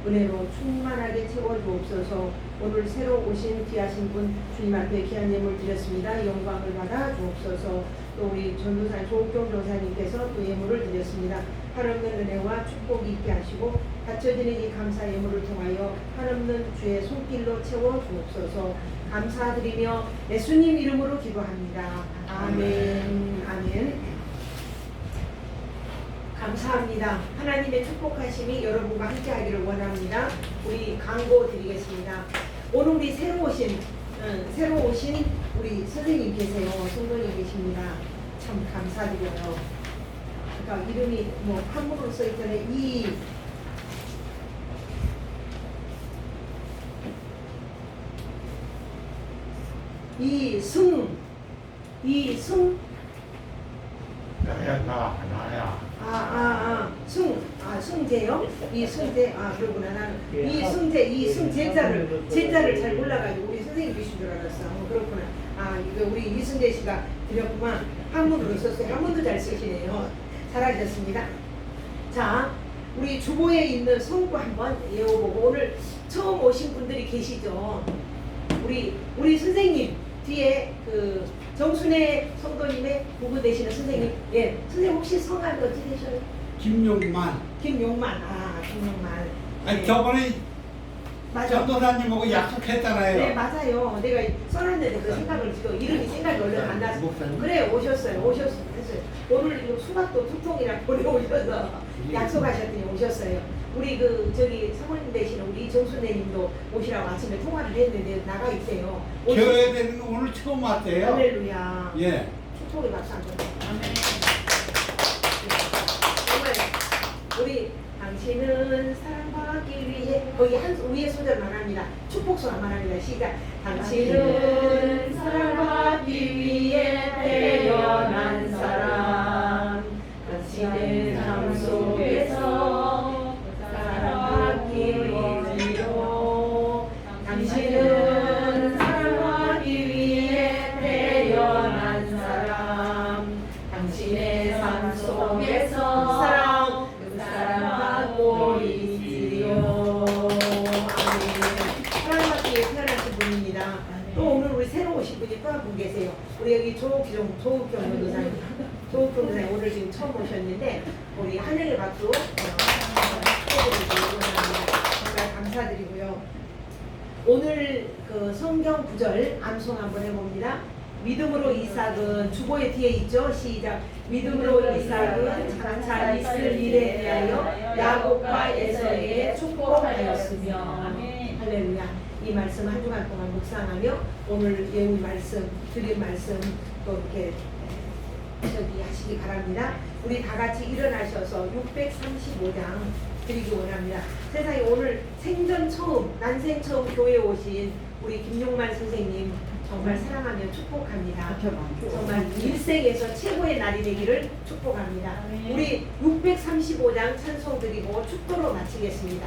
은혜로 충만하게 채워주옵소서. 오늘 새로 오신 귀하신 분 주님 앞에 귀한 예물 드렸습니다. 영광을 받아 주옵소서. 또 우리 전도사 조옥경 전사님께서 또 예물을 드렸습니다. 한없는 은혜와 축복이 있게 하시고 바쳐지는 이 감사 예물을 통하여 한없는 주의 손길로 채워 주옵소서. 감사드리며 예수님 이름으로 기도합니다. 아멘. 아멘. 감사합니다. 하나님의 축복하심이 여러분과 함께 하기를 원합니다. 우리 광고 드리겠습니다. 오늘 우리 새로 오신 우리 선생님 계세요. 성도님 계십니다. 참 감사드려요. 그러니까 이름이 뭐 한문으로 써있잖아요. 이승 나야. 승재요? 이승재. 그러구나. 나는 제자를 잘 몰라가지고 우리 선생님이신 줄 알았어. 그렇구나. 이거 우리 이승재 씨가 드렸구만. 한문으로 썼어요. 한문도 잘 쓰시네요. 잘하셨습니다. 자, 우리 주보에 있는 성구 한번 외워보고 오늘 처음 오신 분들이 계시죠. 우리 선생님 뒤에 그 정순애 성도님의 부부 되시는 선생님, 예, 선생님 혹시 성함이 어찌 되셔요? 김용만. 김용만. 아니 네. 저번에 맞아. 전도사님하고 약속했잖아요. 네, 맞아요. 내가 써놨는데 그 생각을 지금 이름이 생각이 얼른 안 나서. 목사님. 그래, 오셨어요. 오늘 이거 수박도 두 통이나 보내오셔서 약속하셨더니 오셨어요. 우리 저기 사모님 되시는 우리 정순애님도 오시라고 아침에 통화를 했는데 나가 있어요. 교회 되는 거 오늘 처음 왔대요. 할렐루야. 예. 축복의 박수 한번. 아멘. 정말 우리 당신은 사랑받기 위해 거기 위에 소절만 합니다. 축복소만 합니다. 시작. 당신은 사랑받기 위해 태어난 사람. 당신의 삶 속에서 사랑받기 위해요. 당신은 사랑받기 위해 태어난 사람. 당신의 삶 속에서 사랑받고 있지요. 사랑받기 위해 태어나신 분입니다. 또 오늘 우리 새로 오신 분이 또 한 분 계세요. 우리 여기 조옥경 전도사님 오늘 지금 처음 오셨는데 우리 하늘의 박수 정말 감사드리고요. 오늘 그 성경 구절 암송 한번 해봅니다. 믿음으로 이삭은 주보의 뒤에 있죠. 시작. 믿음으로 이삭은 장차 있을 일에 대하여 야곱과 에서에게 축복하였으며. 아멘. 할렐루야. 이 말씀 한 주간 동안 묵상하며 오늘 예우 말씀, 드린 말씀 또 이렇게 하시기 바랍니다. 우리 다 같이 일어나셔서 635장 드리기 원합니다. 세상에 오늘 생전 처음, 난생 처음 교회에 오신 우리 김용만 선생님 정말 사랑하며 축복합니다. 정말 일생에서 최고의 날이 되기를 축복합니다. 우리 635장 찬송 드리고 축도로 마치겠습니다.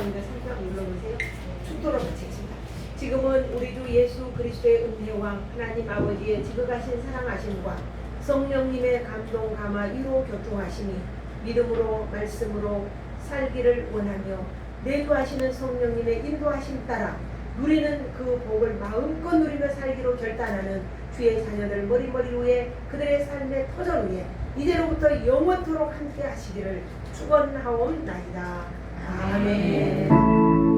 감사합니다. 살짝 눌러보세요. 축도로 마치겠습니다. 지금은 우리 주 예수 그리스도의 은혜와 하나님 아버지의 지극하신 사랑하심과 성령님의 감동 감화 위로 교통하심이 믿음으로 말씀으로 살기를 원하며 내주하시는 성령님의 인도하심 따라 누리는 그 복을 마음껏 누리며 살기로 결단하는 주의 자녀들 머리머리 위에 그들의 삶의 터전 위에 이제로부터 영원토록 함께 하시기를 축원하옵나이다. 아멘.